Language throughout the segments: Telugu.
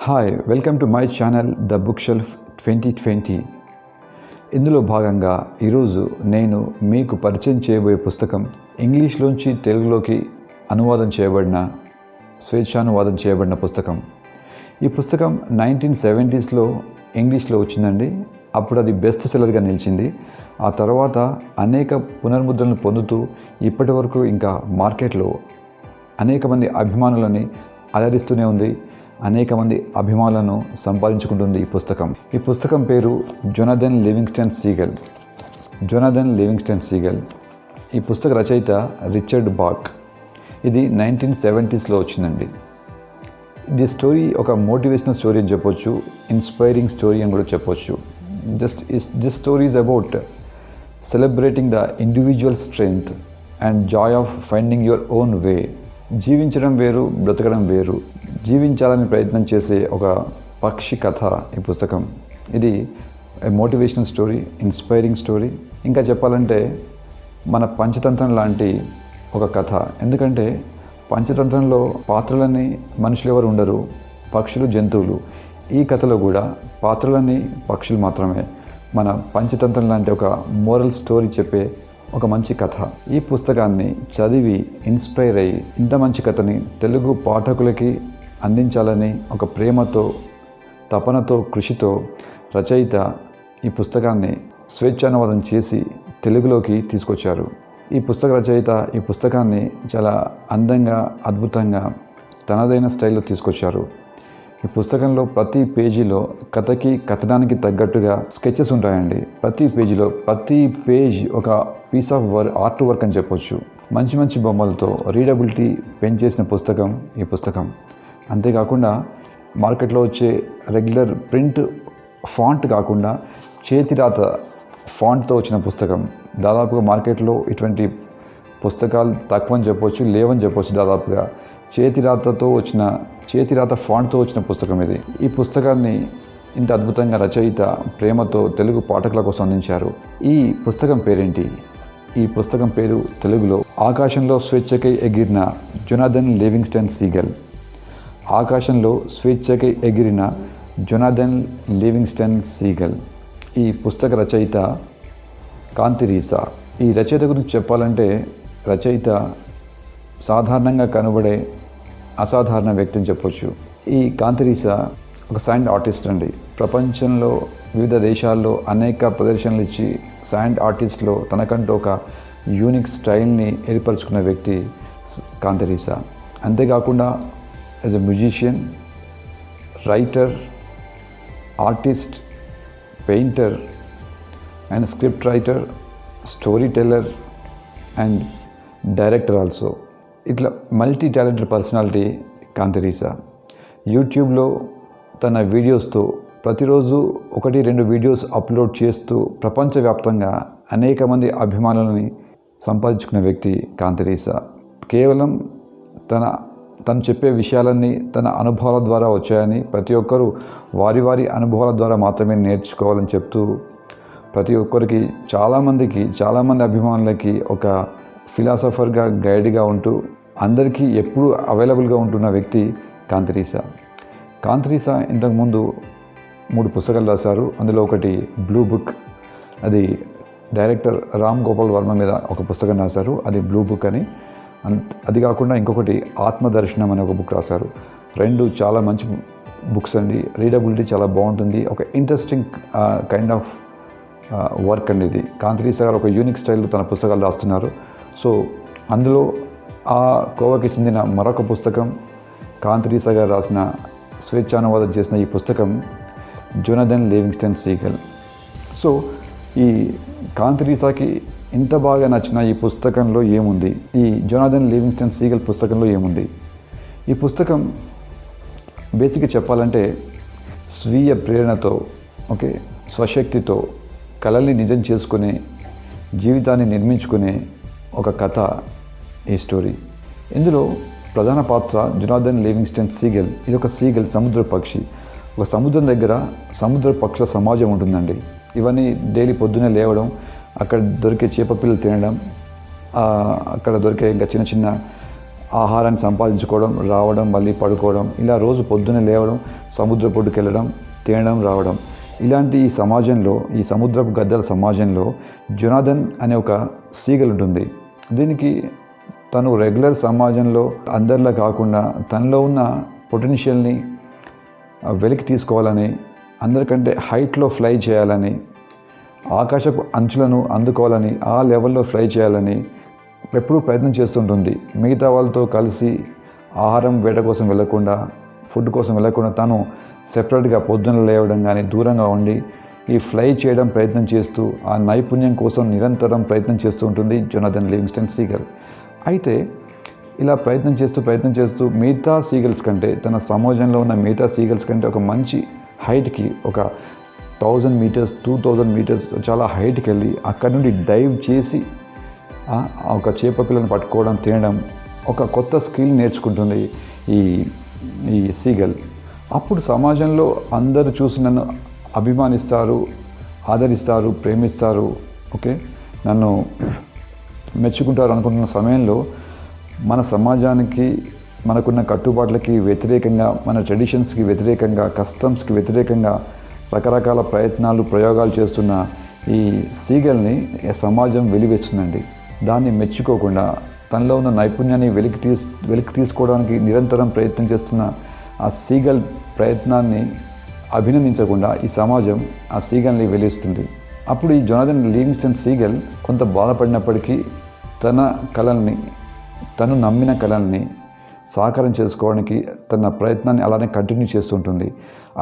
Hi welcome to my channel the book shelf 2020. ఇందులో భాగంగా ఈరోజు నేను మీకు పరిచయం చేయబోయే పుస్తకం ఇంగ్లీష్లోంచి తెలుగులోకి స్వేచ్ఛానువాదం చేయబడిన పుస్తకం. ఈ పుస్తకం 1970sలో ఇంగ్లీష్లో వచ్చిందండి. అప్పుడు అది బెస్ట్ సెల్లర్గా నిలిచింది. ఆ తర్వాత అనేక పునర్ముద్రలను పొందుతూ ఇప్పటి వరకు ఇంకా మార్కెట్లో అనేక మంది అభిమానులని అలరిస్తూనే ఉంది. అనేక మంది అభిమానులను సంపాదించుకుంటుంది ఈ పుస్తకం పేరు జొనాథన్ లివింగ్స్టన్ సీగల్. ఈ పుస్తక రచయిత రిచర్డ్ బాక్. ఇది 1970sలో వచ్చిందండి. ఇది స్టోరీ ఒక మోటివేషనల్ స్టోరీ అని చెప్పొచ్చు, ఇన్స్పైరింగ్ స్టోరీ అని కూడా చెప్పొచ్చు. This story is about celebrating the individual strength and Joy of finding your own way. జీవించడం వేరు, బ్రతకడం వేరు. జీవించాలని ప్రయత్నం చేసే ఒక పక్షి కథ ఈ పుస్తకం. ఇది మోటివేషనల్ స్టోరీ, ఇన్స్పైరింగ్ స్టోరీ. ఇంకా చెప్పాలంటే మన పంచతంత్రం లాంటి ఒక కథ. ఎందుకంటే పంచతంత్రంలో పాత్రలని మనుషులు ఎవరు ఉండరు, పక్షులు, జంతువులు. ఈ కథలో కూడా పాత్రలని పక్షులు మాత్రమే. మన పంచతంత్రం లాంటి ఒక మోరల్ స్టోరీ చెప్పే ఒక మంచి కథ. ఈ పుస్తకాన్ని చదివి ఇన్స్పైర్ అయ్యి ఇంత మంచి కథని తెలుగు పాఠకులకి అందించాలని ఒక ప్రేమతో, తపనతో, కృషితో రచయిత ఈ పుస్తకాన్ని స్వేచ్ఛానువాదం చేసి తెలుగులోకి తీసుకొచ్చారు. ఈ పుస్తక రచయిత ఈ పుస్తకాన్ని చాలా అందంగా, అద్భుతంగా తనదైన స్టైల్లో తీసుకొచ్చారు. ఈ పుస్తకంలో ప్రతి పేజీలో కథనానికి తగ్గట్టుగా స్కెచెస్ ఉంటాయండి. ప్రతి పేజ్ ఒక పీస్ ఆఫ్ ఆర్ట్ వర్క్ అని చెప్పొచ్చు. మంచి మంచి బొమ్మలతో రీడబిలిటీ పెంచేసిన పుస్తకం ఈ పుస్తకం. అంతేకాకుండా మార్కెట్లో వచ్చే రెగ్యులర్ ప్రింట్ ఫాంట్ కాకుండా చేతిరాత ఫాంట్తో వచ్చిన పుస్తకం. దాదాపుగా మార్కెట్లో ఇటువంటి పుస్తకాలు తక్కువని చెప్పొచ్చు, లేవని చెప్పొచ్చు. దాదాపుగా చేతిరాత ఫాంట్తో వచ్చిన పుస్తకం ఇది. ఈ పుస్తకాన్ని ఇంత అద్భుతంగా రచయిత ప్రేమతో తెలుగు పాఠకుల కోసం అందించారు. ఈ పుస్తకం పేరేంటి? ఈ పుస్తకం పేరు తెలుగులో ఆకాశంలో స్వేచ్ఛకై ఎగిరిన జొనాథన్ లివింగ్స్టన్ సీగల్. ఆకాశంలో స్వేచ్ఛకై ఎగిరిన జొనాథన్ లివింగ్స్టన్ సీగల్. ఈ పుస్తక రచయిత KANTIRisa. ఈ రచయిత గురించి చెప్పాలంటే రచయిత సాధారణంగా కనబడే అసాధారణ వ్యక్తి అని చెప్పొచ్చు. ఈ KANTIRisa ఒక శాండ్ ఆర్టిస్ట్ అండి. ప్రపంచంలో వివిధ దేశాల్లో అనేక ప్రదర్శనలు ఇచ్చి శాండ్ ఆర్టిస్ట్లో తనకంటూ ఒక యూనిక్ స్టైల్ని ఏర్పరచుకున్న వ్యక్తి KANTIRisa. అంతేకాకుండా as a musician, writer, artist, painter and script writer, story teller and director also. ఇట్లా మల్టీ టాలెంటెడ్ పర్సనాలిటీ KANTIRisa. యూట్యూబ్లో తన వీడియోస్తో ప్రతిరోజు 1-2 వీడియోస్ అప్లోడ్ చేస్తూ ప్రపంచవ్యాప్తంగా అనేక మంది అభిమానులని సంపాదించుకున్న వ్యక్తి KANTIRisa. కేవలం తను చెప్పే విషయాలన్నీ తన అనుభవాల ద్వారా వచ్చాయని, ప్రతి ఒక్కరూ వారి అనుభవాల ద్వారా మాత్రమే నేర్చుకోవాలని చెప్తూ ప్రతి ఒక్కరికి చాలామంది అభిమానులకి ఒక ఫిలాసఫర్గా, గైడ్గా ఉంటూ అందరికీ ఎప్పుడూ అవైలబుల్గా ఉంటున్న వ్యక్తి KANTIRisa ఇంతకుముందు 3 పుస్తకాలు రాశారు. అందులో ఒకటి బ్లూ బుక్, అది డైరెక్టర్ రామ్ గోపాల్ వర్మ మీద ఒక పుస్తకం రాశారు, అది బ్లూ బుక్ అని. అది కాకుండా ఇంకొకటి ఆత్మదర్శనం అనే ఒక బుక్ రాశారు. 2 చాలా మంచి బుక్స్ అండి. రీడబిలిటీ చాలా బాగుంటుంది. ఒక ఇంట్రెస్టింగ్ కైండ్ ఆఫ్ వర్క్ అండి ఇది. KANTIRisa గారు ఒక యూనిక్ స్టైల్లో తన పుస్తకాలు రాస్తున్నారు. సో అందులో ఆ కోవకి చెందిన మరొక పుస్తకం KANTIRisa గారు రాసిన స్వేచ్ఛానువాదం చేసిన ఈ పుస్తకం జొనాథన్ లివింగ్స్టన్ సీగల్. సో ఈ KANTIRisaకి ఇంత బాగా నచ్చిన ఈ పుస్తకంలో ఏముంది? ఈ జొనాథన్ లివింగ్స్టన్ సీగల్ పుస్తకంలో ఏముంది? ఈ పుస్తకం బేసిక్గా చెప్పాలంటే స్వీయ ప్రేరణతో, స్వశక్తితో కలల్ని నిజం చేసుకునే, జీవితాన్ని నిర్మించుకునే ఒక కథ ఈ స్టోరీ. ఇందులో ప్రధాన పాత్ర జొనాథన్ లివింగ్స్టన్ సీగల్. ఇది ఒక సీగల్, సముద్ర పక్షి. ఒక సముద్రం దగ్గర సముద్ర పక్షుల సమాజం ఉంటుందండి. ఇవన్నీ డైలీ పొద్దున్నే లేవడం, అక్కడ దొరికే చేప పిల్లలు తినడం, అక్కడ దొరికే ఇంకా చిన్న చిన్న ఆహారాన్ని సంపాదించుకోవడం, రావడం, మళ్ళీ పడుకోవడం, ఇలా రోజు పొద్దున్నే లేవడం, సముద్ర పొడ్డుకు వెళ్ళడం, తినడం, రావడం. ఇలాంటి ఈ సమాజంలో, ఈ సముద్రపు గద్దల సమాజంలో జొనాథన్ అనే ఒక సీగల్ ఉంటుంది. దీనికి తను రెగ్యులర్ సమాజంలో అందరిలా కాకుండా తనలో ఉన్న పొటెన్షియల్ని వెలికి తీసుకోవాలని, అందరికంటే హైట్లో ఫ్లై చేయాలని, ఆకాశపు అంచులను అందుకోవాలని, ఆ లెవెల్లో ఫ్లై చేయాలని ఎప్పుడూ ప్రయత్నం చేస్తుంటుంది. మిగతా వాళ్ళతో కలిసి ఆహారం వేట కోసం వెళ్ళకుండా, ఫుడ్ కోసం వెళ్ళకుండా తను సెపరేట్గా పొద్దున లేవడం కానీ దూరంగా ఉండి ఈ ఫ్లై చేయడం ప్రయత్నం చేస్తూ ఆ నైపుణ్యం కోసం నిరంతరం ప్రయత్నం చేస్తూ ఉంటుంది జొనాథన్ లివింగ్స్టన్ సీగల్. అయితే ఇలా ప్రయత్నం చేస్తూ మిగతా సీగల్స్ కంటే, తన సమాజంలో ఉన్న మిగతా సీగల్స్ కంటే ఒక మంచి హైట్కి, ఒక 1000 మీటర్స్ 2000 మీటర్స్ చాలా హైట్కి వెళ్ళి అక్కడి నుండి డైవ్ చేసి ఒక చేప పిల్లని పట్టుకోవడం, తినడం, ఒక కొత్త స్కిల్ నేర్చుకుంటుంది ఈ సీగల్. అప్పుడు సమాజంలో అందరూ చూసి నన్ను అభిమానిస్తారు, ఆదరిస్తారు, ప్రేమిస్తారు, ఓకే, నన్ను మెచ్చుకుంటారు అనుకుంటున్న సమయంలో మన సమాజానికి, మనకున్న కట్టుబాట్లకి వ్యతిరేకంగా, మన ట్రెడిషన్స్కి వ్యతిరేకంగా, కస్టమ్స్కి వ్యతిరేకంగా రకరకాల ప్రయోగాలు చేస్తున్న ఈ సీగల్ని సమాజం వెలివేస్తుందండి. దాన్ని మెచ్చుకోకుండా తనలో ఉన్న నైపుణ్యాన్ని వెలికి తీసుకోవడానికి నిరంతరం ప్రయత్నం చేస్తున్న ఆ సీగల్ ప్రయత్నాన్ని అభినందించకుండా ఈ సమాజం ఆ సీగల్ని వెలిస్తుంది. అప్పుడు ఈ జొనాథన్ లివింగ్స్టన్ సీగల్ కొంత బాధపడినప్పటికీ తన కలల్ని, తను నమ్మిన కలల్ని సాకారం చేసుకోవడానికి తన ప్రయత్నాన్ని అలానే కంటిన్యూ చేస్తుంటుంది.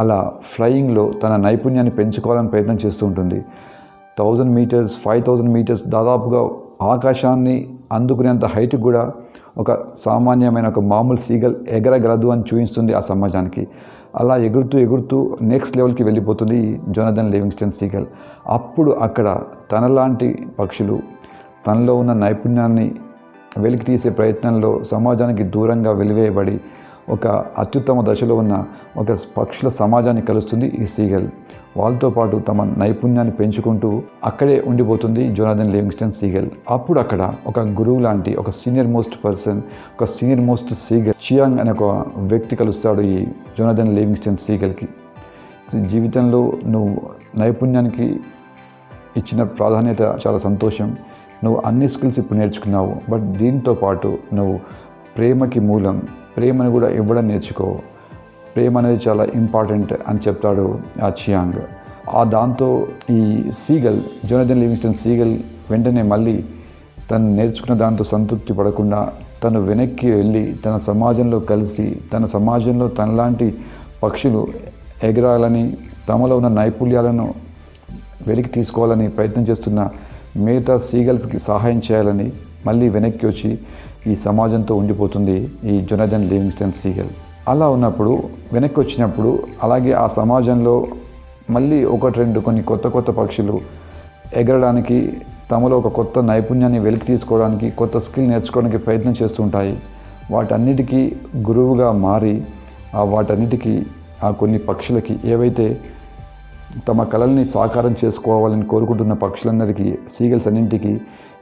అలా ఫ్లయింగ్లో తన నైపుణ్యాన్ని పెంచుకోవాలని ప్రయత్నం చేస్తూ ఉంటుంది. 1000 మీటర్స్ 5000 మీటర్స్ దాదాపుగా ఆకాశాన్ని అందుకునేంత హైట్కి కూడా ఒక సామాన్యమైన ఒక మామూలు సీగల్ ఎగరగలదు అని చూపిస్తుంది ఆ సమాజానికి. అలా ఎగురుతూ నెక్స్ట్ లెవెల్కి వెళ్ళిపోతుంది జొనాథన్ లివింగ్స్టన్ సీగల్. అప్పుడు అక్కడ తనలాంటి పక్షులు తనలో ఉన్న నైపుణ్యాన్ని వెలికి తీసే ప్రయత్నంలో సమాజానికి దూరంగా వెలివేయబడి ఒక అత్యుత్తమ దశలో ఉన్న ఒక పక్షుల సమాజాన్ని కలుస్తుంది ఈ సీగల్. వాళ్ళతో పాటు తమ నైపుణ్యాన్ని పెంచుకుంటూ అక్కడే ఉండిపోతుంది జొనాథన్ లివింగ్స్టన్ సీగల్. అప్పుడు అక్కడ ఒక గురువు లాంటి, ఒక సీనియర్ మోస్ట్ పర్సన్, ఒక సీనియర్ మోస్ట్ సీగల్ చియాంగ్ అనే ఒక వ్యక్తి కలుస్తాడు ఈ జొనాథన్ లివింగ్స్టన్ సీగల్కి. జీవితంలో నువ్వు నైపుణ్యానికి ఇచ్చిన ప్రాధాన్యత చాలా సంతోషం, నువ్వు అన్ని స్కిల్స్ ఇప్పుడు నేర్చుకున్నావు, బట్ దీంతో పాటు నువ్వు ప్రేమకి మూలం, ప్రేమను కూడా ఇవ్వడం నేర్చుకో, ప్రేమ అనేది చాలా ఇంపార్టెంట్ అని చెప్తాడు ఆ చియాంగ్. దాంతో ఈ సీగల్, జొనాథన్ లివింగ్స్టన్ సీగల్ వెంటనే మళ్ళీ తను నేర్చుకున్న దాంతో సంతృప్తి పడకుండా తను వెనక్కి వెళ్ళి తన సమాజంలో కలిసి, తన సమాజంలో తనలాంటి పక్షులు ఎగరాలని, తమలో ఉన్న నైపుణ్యాలను వెలికి తీసుకోవాలని ప్రయత్నం చేస్తున్న మిగతా సీగల్స్కి సహాయం చేయాలని మళ్ళీ వెనక్కి వచ్చి ఈ సమాజంతో ఉండిపోతుంది ఈ జొనాథన్ లివింగ్స్టన్ సీగల్. అలా ఉన్నప్పుడు వెనక్కి వచ్చినప్పుడు అలాగే ఆ సమాజంలో మళ్ళీ కొన్ని కొత్త పక్షులు ఎగరడానికి, తమలో ఒక కొత్త నైపుణ్యాన్ని వెలికి తీసుకోవడానికి, కొత్త స్కిల్ నేర్చుకోవడానికి ప్రయత్నం చేస్తూ ఉంటాయి. వాటన్నిటికీ గురువుగా మారి వాటన్నిటికీ కొన్ని పక్షులకి ఏవైతే తమ కలల్ని సాకారం చేసుకోవాలని కోరుకుంటున్న పక్షులందరికీ, సీగల్స్ అన్నింటికి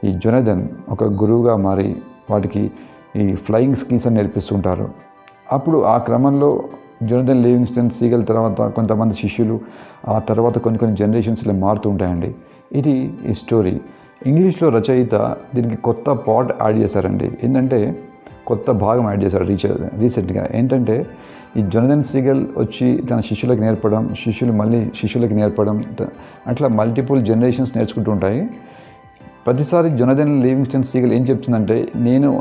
ఈ జొనాథన్ ఒక గురువుగా మారి వాటికి ఈ ఫ్లయింగ్ స్కిల్స్ అని నేర్పిస్తుంటారు. అప్పుడు ఆ క్రమంలో జొనాథన్ లివింగ్స్టన్ సీగల్ తర్వాత కొంతమంది శిష్యులు, ఆ తర్వాత కొన్ని జనరేషన్స్ ఇలా మారుతూ ఉంటాయండి. ఇది ఈ స్టోరీ. ఇంగ్లీష్లో రచయిత దీనికి కొత్త పార్ట్ యాడ్ చేశారండి. ఏంటంటే కొత్త భాగం యాడ్ చేశారు రీసెంట్గా. ఏంటంటే ఈ జొనాథన్ సీగల్ వచ్చి తన శిష్యులకు నేర్పడం, శిష్యులు మళ్ళీ శిష్యులకు నేర్పడం, అట్లా మల్టిపుల్ జనరేషన్స్ నేర్చుకుంటూ ఉంటాయి. ప్రతిసారి జొనాథన్ లివింగ్స్టన్ సీగల్ ఏం చెప్తుందంటే,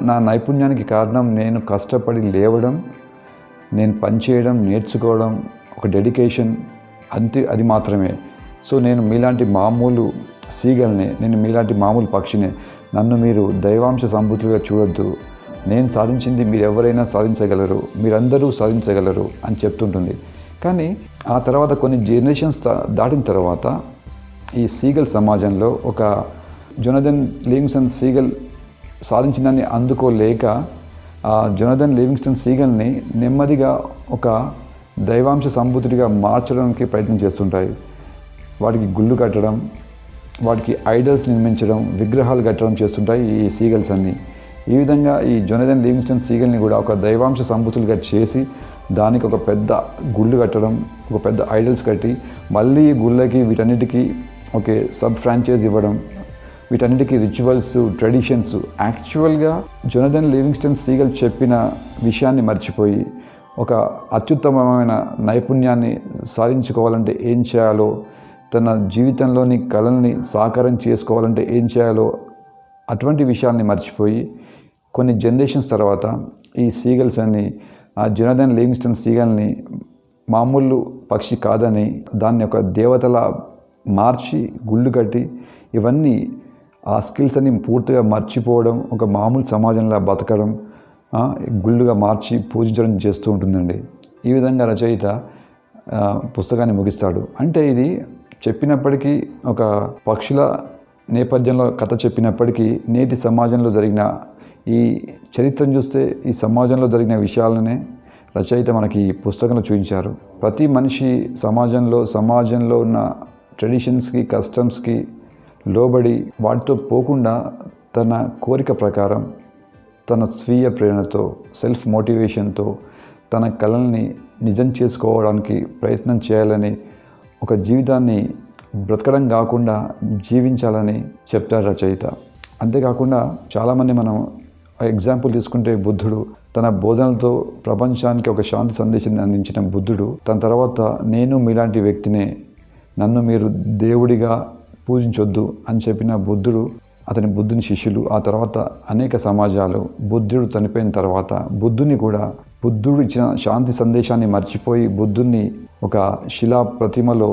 నా నైపుణ్యానికి కారణం నేను కష్టపడి లేవడం, నేను పనిచేయడం, నేర్చుకోవడం, ఒక డెడికేషన్, అంతే, అది మాత్రమే. సో నేను మీలాంటి మామూలు సీగల్ని, నేను మీలాంటి మామూలు పక్షిని, నన్ను మీరు దైవాంశ సంభూతులుగా చూడొద్దు, నేను సాధించింది మీరు ఎవరైనా సాధించగలరు, మీరందరూ సాధించగలరు అని చెప్తుంటుంది. కానీ ఆ తర్వాత కొన్ని జనరేషన్స్ దాటిన తర్వాత ఈ సీగల్ సమాజంలో ఒక జొనాథన్ లివింగ్స్టన్ సీగల్ సాధించిందాన్ని అందుకోలేక ఆ జొనాథన్ లివింగ్స్టన్ సీగల్ని నెమ్మదిగా ఒక దైవాంశ సంభూతుడిగా మార్చడానికి ప్రయత్నం చేస్తుంటాయి. వాటికి గుళ్ళు కట్టడం, వాటికి ఐడల్స్ నిర్మించడం, విగ్రహాలు కట్టడం చేస్తుంటాయి ఈ సీగల్స్ అన్నీ. ఈ విధంగా ఈ జొనాథన్ లివింగ్స్టన్ సీగల్ని కూడా ఒక దైవాంశ సంభూతులుగా చేసి దానికి ఒక పెద్ద గుళ్ళు కట్టడం, ఒక పెద్ద ఐడల్స్ కట్టి మళ్ళీ ఈ గుళ్ళకి వీటన్నిటికీ ఒకే సబ్ ఫ్రాంచైజ్ ఇవ్వడం, వీటన్నిటికీ రిచువల్స్, ట్రెడిషన్స్. యాక్చువల్గా జొనాథన్ లివింగ్స్టన్ సీగల్ చెప్పిన విషయాన్ని మర్చిపోయి ఒక అత్యుత్తమమైన నైపుణ్యాన్ని సాధించుకోవాలంటే ఏం చేయాలో, తన జీవితంలోని కళల్ని సాకారం చేసుకోవాలంటే ఏం చేయాలో అటువంటి విషయాన్ని మర్చిపోయి కొన్ని జనరేషన్స్ తర్వాత ఈ సీగల్స్ అని ఆ జొనాథన్ లివింగ్స్టన్ సీగల్ని మామూలు పక్షి కాదని దాన్ని ఒక దేవతలా మార్చి గుళ్ళు కట్టి ఇవన్నీ ఆ స్కిల్స్ అన్ని పూర్తిగా మర్చిపోవడం, ఒక మామూలు సమాజంలో బతకడం, గుళ్ళుగా మార్చి పూజించడం చేస్తూ ఉంటుందండి. ఈ విధంగా రచయిత పుస్తకాన్ని ముగిస్తాడు. అంటే ఇది చెప్పినప్పటికీ ఒక పక్షుల నేపథ్యంలో కథ చెప్పినప్పటికీ నేటి సమాజంలో జరిగిన ఈ చరిత్రను చూస్తే ఈ సమాజంలో జరిగిన విషయాలనే రచయిత మనకి ఈ పుస్తకంలో చూపించారు. ప్రతి మనిషి సమాజంలో ఉన్న ట్రెడిషన్స్కి, కస్టమ్స్కి లోబడి వాటితో పోకుండా తన కోరిక ప్రకారం, తన స్వీయ ప్రేరణతో, సెల్ఫ్ మోటివేషన్తో తన కళల్ని నిజం చేసుకోవడానికి ప్రయత్నం చేయాలని, ఒక జీవితాన్ని బ్రతకడం కాకుండా జీవించాలని చెప్తారు రచయిత. అంతేకాకుండా చాలామంది మనం ఎగ్జాంపుల్ తీసుకుంటే బుద్ధుడు తన బోధనలతో ప్రపంచానికి ఒక శాంతి సందేశాన్ని అందించిన బుద్ధుడు, తన తర్వాత నేను మీలాంటి వ్యక్తినే, నన్ను మీరు దేవుడిగా పూజించొద్దు అని చెప్పిన బుద్ధుడు, అతని బుద్ధుని శిష్యులు, ఆ తర్వాత అనేక సమాజాలు బుద్ధుడు చనిపోయిన తర్వాత బుద్ధుడు ఇచ్చిన శాంతి సందేశాన్ని మర్చిపోయి బుద్ధుడిని ఒక శిలా ప్రతిమలో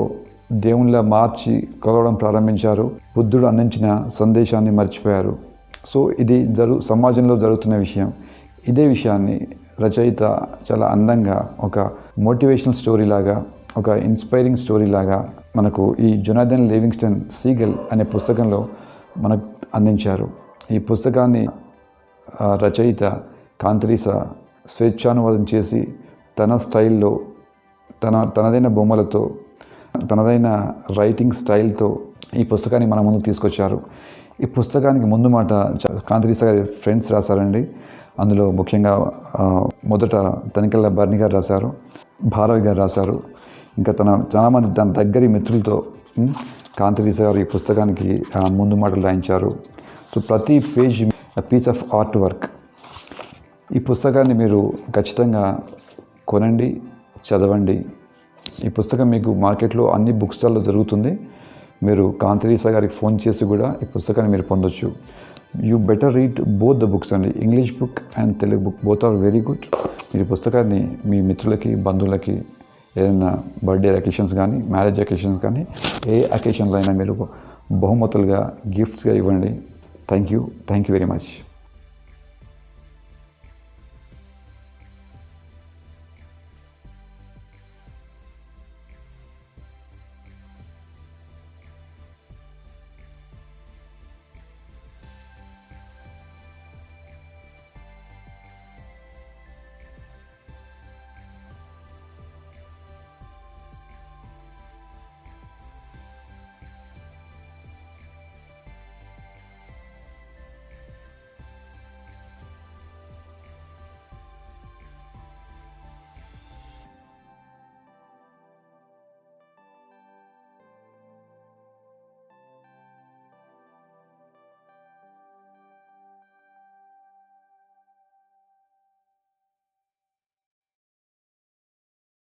దేవునిలా మార్చి కొలవడం ప్రారంభించారు. బుద్ధుడు అందించిన సందేశాన్ని మర్చిపోయారు. సో ఇది సమాజంలో జరుగుతున్న విషయం. ఇదే విషయాన్ని రచయిత చాలా అందంగా ఒక మోటివేషనల్ స్టోరీ లాగా, ఒక ఇన్స్పైరింగ్ స్టోరీ లాగా మనకు ఈ జొనాథన్ లివింగ్స్టన్ సీగల్ అనే పుస్తకంలో మనకు అందించారు. ఈ పుస్తకాన్ని రచయిత KANTIRISA స్వేచ్ఛానువాదం చేసి తన స్టైల్లో, తనదైన బొమ్మలతో, తనదైన రైటింగ్ స్టైల్తో ఈ పుస్తకాన్ని మన ముందుకు తీసుకొచ్చారు. ఈ పుస్తకానికి ముందు మాట KANTIRISA గారి ఫ్రెండ్స్ రాశారండి. అందులో ముఖ్యంగా మొదట తనికెళ్ళ బర్ని గారు రాశారు, భారవి గారు రాశారు. ఇంకా చాలామంది తన దగ్గరి మిత్రులతో KANTIRISA గారు ఈ పుస్తకానికి ముందు మాటలు రాయించారు. సో ప్రతి page piece of art work. ఈ పుస్తకాన్ని మీరు ఖచ్చితంగా కొనండి, చదవండి. ఈ పుస్తకం మీకు మార్కెట్లో అన్ని బుక్ స్టాల్లో దొరుకుతుంది. మీరు KANTIRISA గారికి ఫోన్ చేసి కూడా ఈ పుస్తకాన్ని మీరు పొందొచ్చు. You better read both the books అండి. English book and Telugu book both are very good. మీరు పుస్తకాన్ని మీ మిత్రులకి, బంధువులకి, ఏదైనా బర్త్డే అకేషన్స్ కానీ, మ్యారేజ్ అకేషన్స్ కానీ, ఏ అకేషన్లో అయినా మీరు బహుమతులుగా, గిఫ్ట్స్గా ఇవ్వండి. Thank you very much.